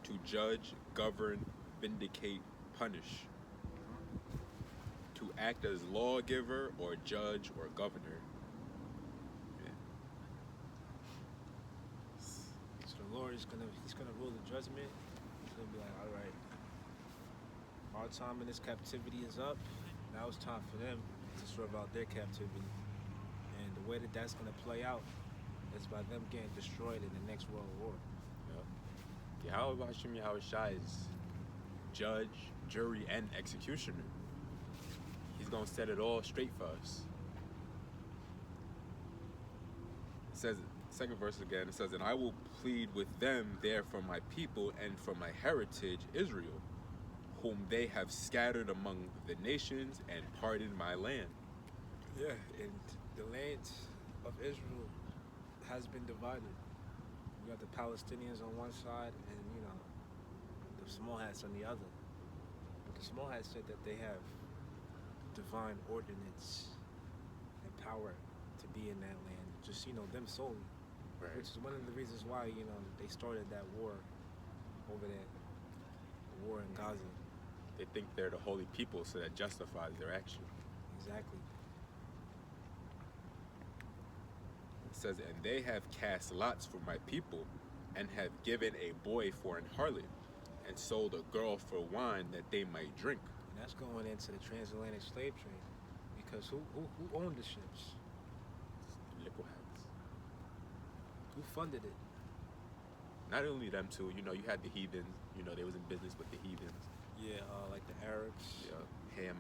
To judge, govern, vindicate, punish. To act as lawgiver or judge or governor. Yeah. So the Lord is he's gonna rule the judgment. He's gonna be like, all right, our time in this captivity is up. Now it's time for them to serve out their captivity. And the way that that's gonna play out is by them getting destroyed in the next world war. Yahweh Hashem Yahweh Shai is judge, jury, and executioner. He's going to set it all straight for us. It says, second verse again, it says, and I will plead with them there for my people and for my heritage, Israel, whom they have scattered among the nations and parted my land. Yeah, and the land of Israel has been divided. You got the Palestinians on one side and, the small hats on the other. But the small hats said that they have divine ordinance and power to be in that land. Just, them solely. Right. Which is one of the reasons why, they started that war over there. The war in Gaza. They think they're the holy people, so that justifies their action. Exactly. It says, and they have cast lots for my people, and have given a boy for an harlot, and sold a girl for wine that they might drink. And that's going into the transatlantic slave trade, because who owned the ships? Liquid hats. Who funded it? Not only them two, you had the heathens. They was in business with the heathens. Yeah, like the Arabs. Yeah, Ham.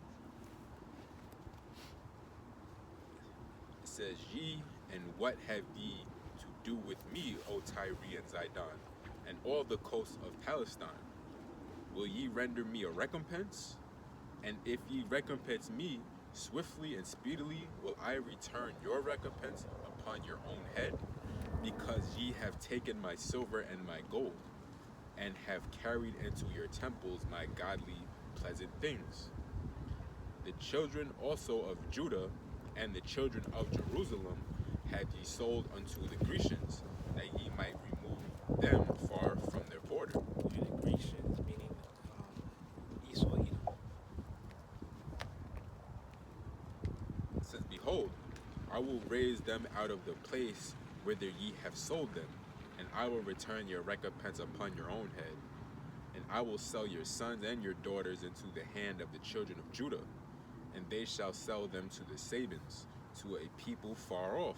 It says, ye, and what have ye to do with me, O Tyre and Zidon, and all the coasts of Palestine? Will ye render me a recompense? And if ye recompense me, swiftly and speedily will I return your recompense upon your own head, because ye have taken my silver and my gold, and have carried into your temples my godly pleasant things. The children also of Judah and the children of Jerusalem have ye sold unto the Grecians, that ye might remove them far from their border. And the Grecians, meaning Esau, Edom. It says, behold, I will raise them out of the place whither ye have sold them, and I will return your recompense upon your own head. And I will sell your sons and your daughters into the hand of the children of Judah, and they shall sell them to the Sabins, to a people far off.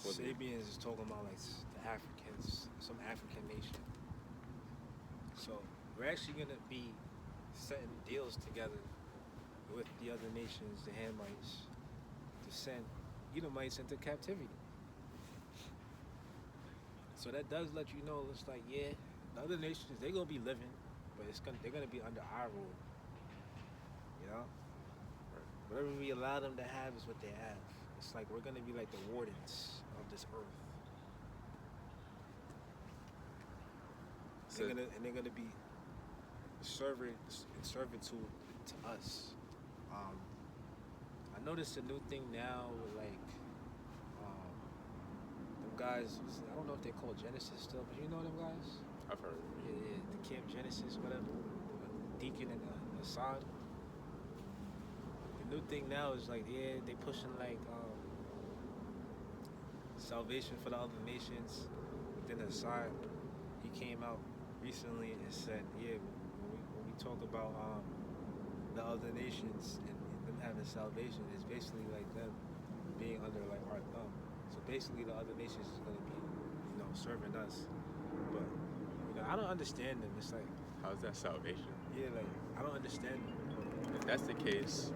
Sabians is talking about like the Africans, some African nation. So we're actually going to be setting deals together with the other nations, the Hamites, to send Edomites into captivity. So that does let you know, it's like, yeah, the other nations, they're going to be living, but they're going to be under our rule. Whatever we allow them to have is what they have. It's like we're going to be like the wardens of this earth. So, they're going to be servants in servitude to us. I noticed a new thing now with like them guys. I don't know if they call Genesis still, but you know them guys. I've heard. Yeah, the Camp Genesis, whatever. Deacon and Assad. The new thing now is like, yeah, they pushing like salvation for the other nations. But then Assad, he came out recently and said, yeah, when we talk about the other nations and them having salvation, it's basically like them being under like our thumb. So basically the other nations is going to be, serving us. But I don't understand them. It's like, How's that salvation? yeah, like I don't understand them. If that's the case,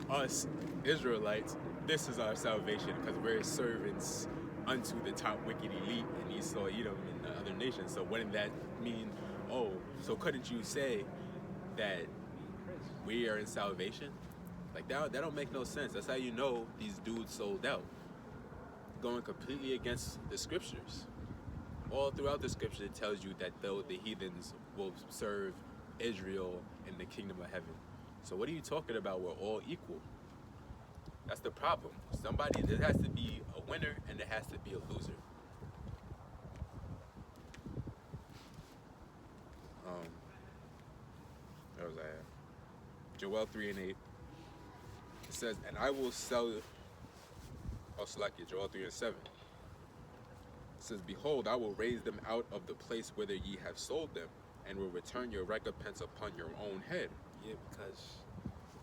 us Israelites, this is our salvation because we're servants unto the top wicked elite in Esau, Edom, and the other nations. So wouldn't that mean, oh, so couldn't you say that we are in salvation? Like that don't make no sense. That's how you know these dudes sold out. Going completely against the scriptures. All throughout the scripture it tells you that though the heathens will serve Israel in the kingdom of heaven. So what are you talking about? We're all equal. That's the problem. There has to be a winner and there has to be a loser. Where was I at? Joel 3:8. It says, and I will sell, Joel 3:7. It says, behold, I will raise them out of the place whither ye have sold them, and will return your recompense upon your own head. Yeah, because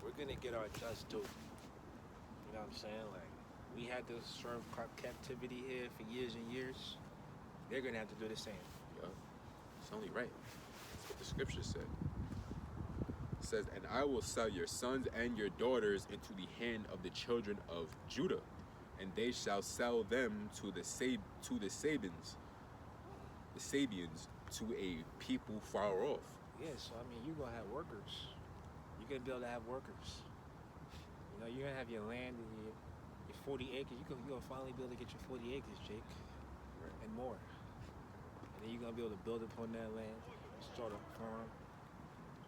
we're gonna get our just due. You know what I'm saying? Like, we had to serve captivity here for years and years. They're gonna have to do the same. Yeah, it's only right. That's what the scripture said. It says, and I will sell your sons and your daughters into the hand of the children of Judah, and they shall sell them to the Sabians, to a people far off. Yeah, so I mean, you're gonna have workers. You're gonna be able to have workers. You're gonna have your land and your 40 acres. You're gonna finally be able to get your 40 acres, Jake, Right. and more. And then you're gonna be able to build upon that land, start a farm,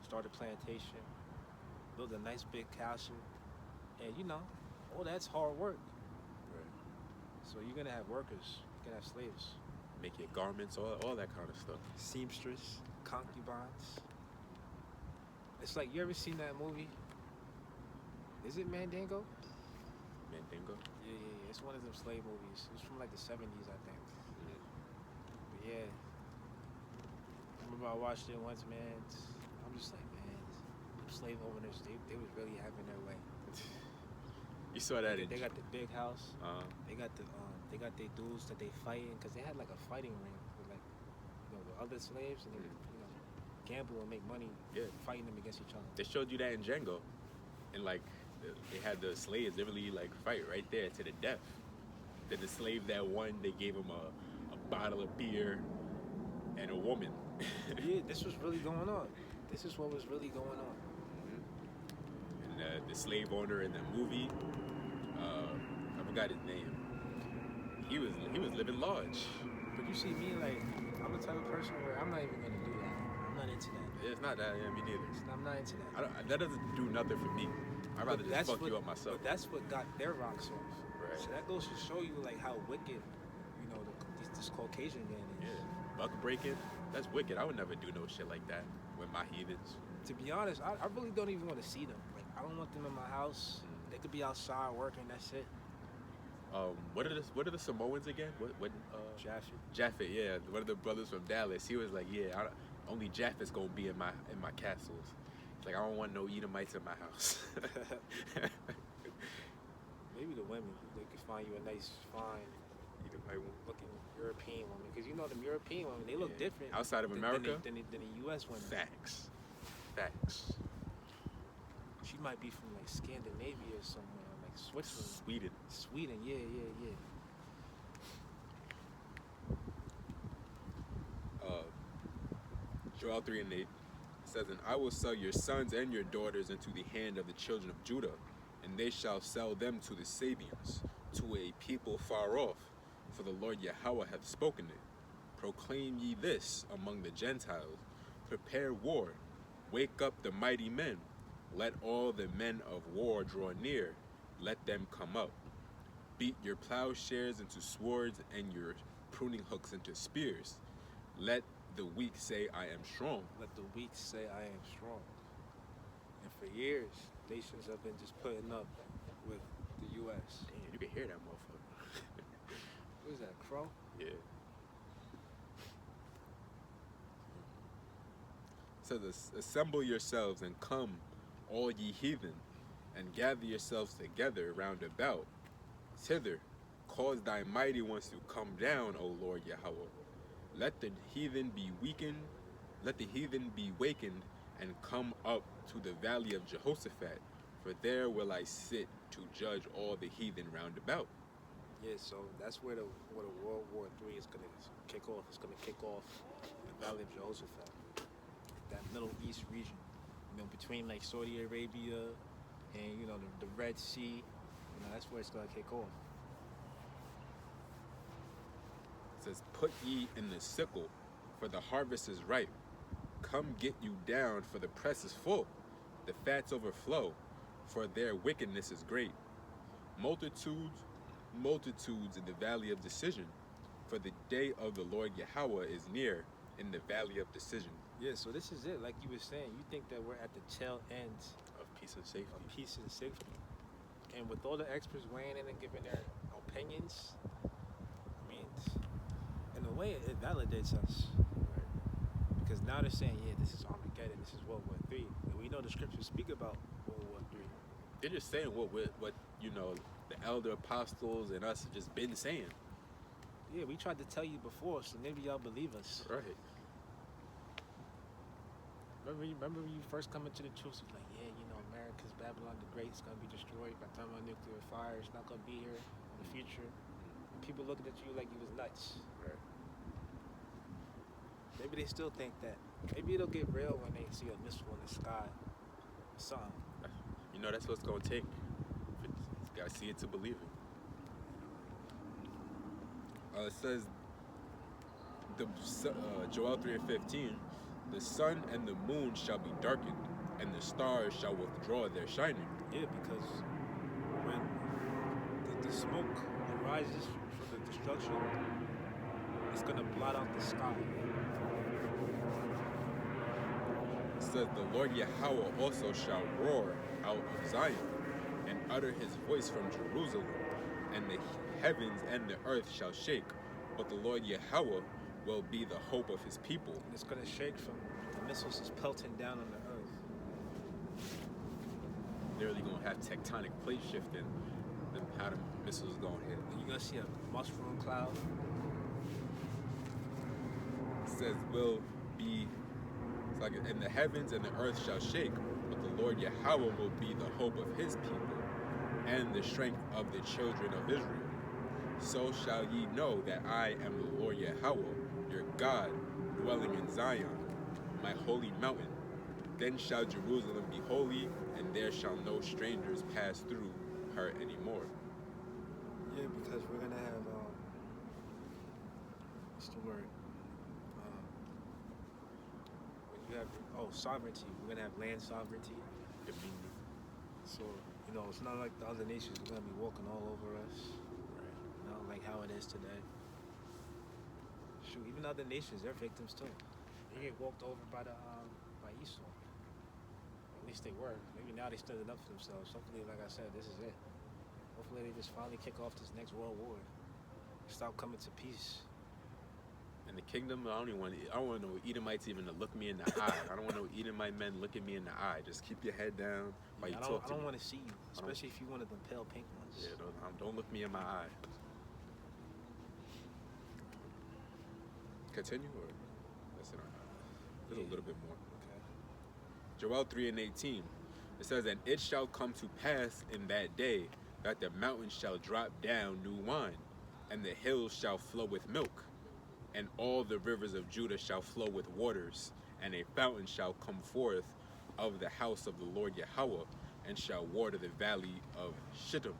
start a plantation, build a nice big castle, and all that's hard work. Right. So you're gonna have workers. You're gonna have slaves. Make your garments, all that kind of stuff. Seamstress, concubines. It's like, you ever seen that movie? Is it Mandingo? Mandingo? Yeah. It's one of them slave movies. It's from like the 70s, I think. But yeah. I remember I watched it once, man. I'm just like, man, slave owners, they was really having their way. You saw that They got the big house. They got their dudes that they fighting, because they had like a fighting ring with like, the other slaves, and they would, gamble and make money fighting them against each other. They showed you that in Django, and like they had the slaves literally like fight right there to the death. Then the slave that won, they gave him a bottle of beer and a woman. Yeah, this was really going on. This is what was really going on. And the slave owner in the movie, I forgot his name. He was living large. But you see me, like, I'm the type of person where I'm not even gonna do that. I'm not into that. Yeah, it's not that. Yeah, me neither. I'm not into that. That doesn't do nothing for me. I'd rather just fuck you up myself. But that's what got their rocks off. Right. So that goes to show you like how wicked, this Caucasian man is. Yeah, buck breaking, that's wicked. I would never do no shit like that with my heathens. To be honest, I really don't even want to see them. Like, I don't want them in my house. They could be outside working. That's it. What are the Samoans again? Japheth, yeah, one of the brothers from Dallas. He was like, yeah, only Japheth's gonna be in my castles. It's like, I don't want no Edomites in my house. Maybe the women, they could find you a nice, fine, looking European woman, because them European women, they look different outside of America than the U.S. women. Facts. She might be from like Scandinavia or somewhere, like Switzerland. Sweden, yeah. Joel 3:8 says, and I will sell your sons and your daughters into the hand of the children of Judah, and they shall sell them to the Sabians, to a people far off, for the Lord Yahweh hath spoken it. Proclaim ye this among the Gentiles, prepare war, wake up the mighty men, let all the men of war draw near, let them come up. Beat your plowshares into swords and your pruning hooks into spears. Let the weak say, I am strong. Let the weak say, I am strong. And for years, nations have been just putting up with the U.S. Damn, you can hear that motherfucker. What is that, crow? Yeah. It says, assemble yourselves and come, all ye heathen, and gather yourselves together round about. Thither, cause thy mighty ones to come down, O Lord Yahweh. Let the heathen be weakened, let the heathen be wakened, and come up to the valley of Jehoshaphat, for there will I sit to judge all the heathen round about. Yeah, so that's where the World War III is gonna kick off. It's gonna kick off the Valley of Jehoshaphat, that Middle East region, between like Saudi Arabia and the Red Sea. That's where it's gonna kick off. It says, put ye in the sickle, for the harvest is ripe. Come get you down, for the press is full. The fats overflow, for their wickedness is great. Multitudes in the valley of decision, for the day of the Lord Yahweh is near in the valley of decision. Yeah, so this is it. Like you were saying, you think that we're at the tail end Of peace and safety. of peace and safety. And with all the experts weighing in and giving their opinions, in a way, it validates us. Right? Because now they're saying, yeah, this is Armageddon, this is World War III. And we know the scriptures speak about World War III. They're just saying what the elder apostles and us have just been saying. Yeah, we tried to tell you before, so maybe y'all believe us. Right. Remember when you first come into the truth, it's like, yeah, America's Babylon the Great is going to be destroyed by thermonuclear fire. It's not going to be here in the future. And people looking at you like you was nuts. Right. Maybe they still think that. Maybe it'll get real when they see a missile in the sky or something. That's what it's going to take. You got to see it to believe it. It says, Joel 3:15, the sun and the moon shall be darkened, and the stars shall withdraw their shining. Yeah, because when the smoke arises from the destruction, it's going to blot out the sky. It says, the Lord Yahweh also shall roar out of Zion, and utter his voice from Jerusalem, and the heavens and the earth shall shake, but the Lord Yahweh will be the hope of his people. And it's going to shake from the missiles is pelting down on the earth. Literally going to have tectonic plate shifting than how the missiles going to hit. And you're going to see a mushroom cloud. It says, will be, it's like, and the heavens and the earth shall shake, but the Lord Yahweh will be the hope of his people, and the strength of the children of Israel. So shall ye know that I am the Lord Yahweh, your God, dwelling in Zion, my holy mountain. Then shall Jerusalem be holy, and there shall no strangers pass through her anymore. Yeah, because we're going to have, what's the word? When you have, sovereignty. We're going to have land sovereignty. So, it's not like the other nations are going to be walking all over us. Like how it is today. Shoot, even other nations, they're victims too. They get walked over by Esau. At least they were. Maybe now they stood up for themselves. Hopefully, like I said, this is it. Hopefully they just finally kick off this next world war. Stop coming to peace. In the kingdom, I don't want no Edomites even to look me in the eye. I don't want no Edomite men looking me in the eye. Just keep your head down while you talk to me. I don't want to see you, especially if you one of them pale pink ones. Yeah, don't look me in my eye. Continue, or that's it? There's a little bit more. Okay. Joel 3:18. It says, and it shall come to pass in that day that the mountains shall drop down new wine, and the hills shall flow with milk, and all the rivers of Judah shall flow with waters, and a fountain shall come forth of the house of the Lord Yahweh, and shall water the valley of Shittim.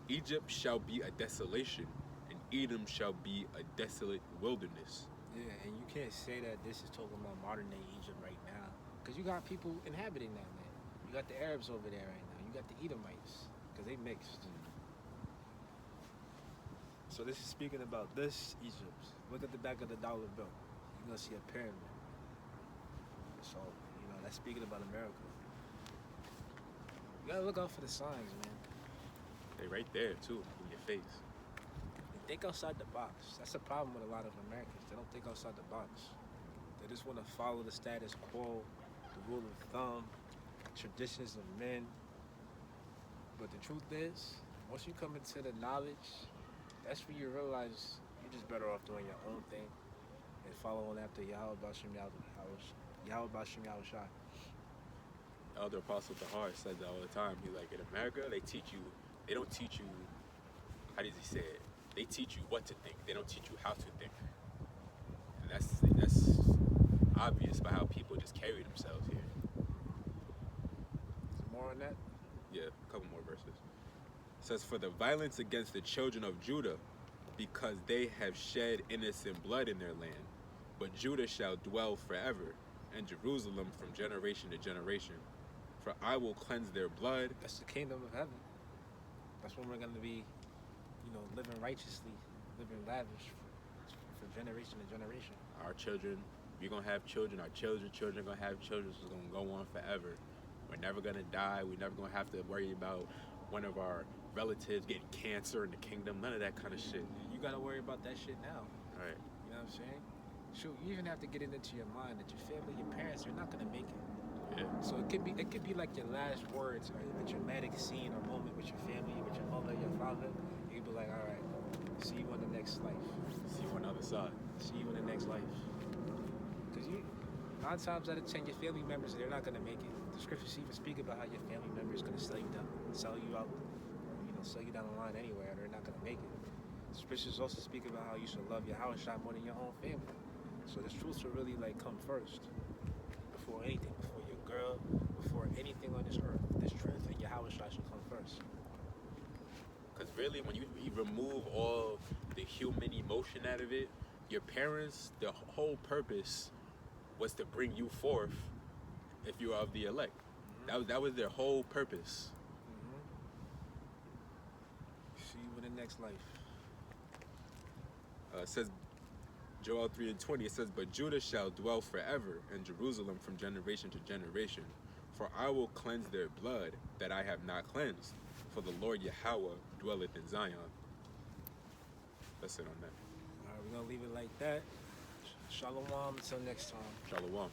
Egypt shall be a desolation, and Edom shall be a desolate wilderness. Yeah, and you can't say that this is talking about modern day Egypt right now, because you got people inhabiting that land. You got the Arabs over there right now. You got the Edomites, because they mixed. So this is speaking about this Egypt. Look at the back of the dollar bill. You're gonna see a pyramid. So, that's speaking about America. You gotta look out for the signs, man. They right there too, in your face. Think outside the box. That's a problem with a lot of Americans. They don't think outside the box. They just want to follow the status quo, the rule of thumb, traditions of men. But the truth is, once you come into the knowledge that's where you realize you're just better off doing your own thing and following after Yahweh Bashim Yahushai. Elder Apostle Tahar says that all the time. He's like, in America, they don't teach you, how does he say it? They teach you what to think. They don't teach you how to think. And that's obvious by how people just carry themselves here. Some more on that? Yeah, a couple more verses. It says, for the violence against the children of Judah, because they have shed innocent blood in their land. But Judah shall dwell forever, and Jerusalem from generation to generation. For I will cleanse their blood. That's the kingdom of heaven. That's when we're going to be, living righteously, living lavish for generation to generation. Our children, we're going to have children. Our children are going to have children. So it's going to go on forever. We're never going to die. We're never going to have to worry about one of our relatives getting cancer in the kingdom. None of that kind of shit. You got to worry about that shit now. All right. You know what I'm saying? Shoot, you even have to get it into your mind that your family, your parents, they're not going to make it. Yeah. So it could be like your last words or a dramatic scene or moment with your family, with your mother, your father. You'd be like, all right, see you on the next life. See you on the other side. See you in the next life. Because 9 times out of 10, your family members, they're not going to make it. The scriptures even speak about how your family member is going to sell you out, sell you down the line anywhere, and they're not going to make it. The scriptures also speak about how you should love your house more than your own family. So this truth should really come first before anything, before your girl, before anything on this earth. This truth and your house should come first. Because really, when you remove all the human emotion out of it, your parents, the whole purpose was to bring you forth if you are of the elect. Mm-hmm. That was their whole purpose. Mm-hmm. See you in the next life. It says, Joel 3:20, it says, but Judah shall dwell forever, and Jerusalem from generation to generation. For I will cleanse their blood that I have not cleansed. For the Lord Yahweh dwelleth in Zion. That's it on that. All right, we're going to leave it like that. Shalom until next time. Shalom.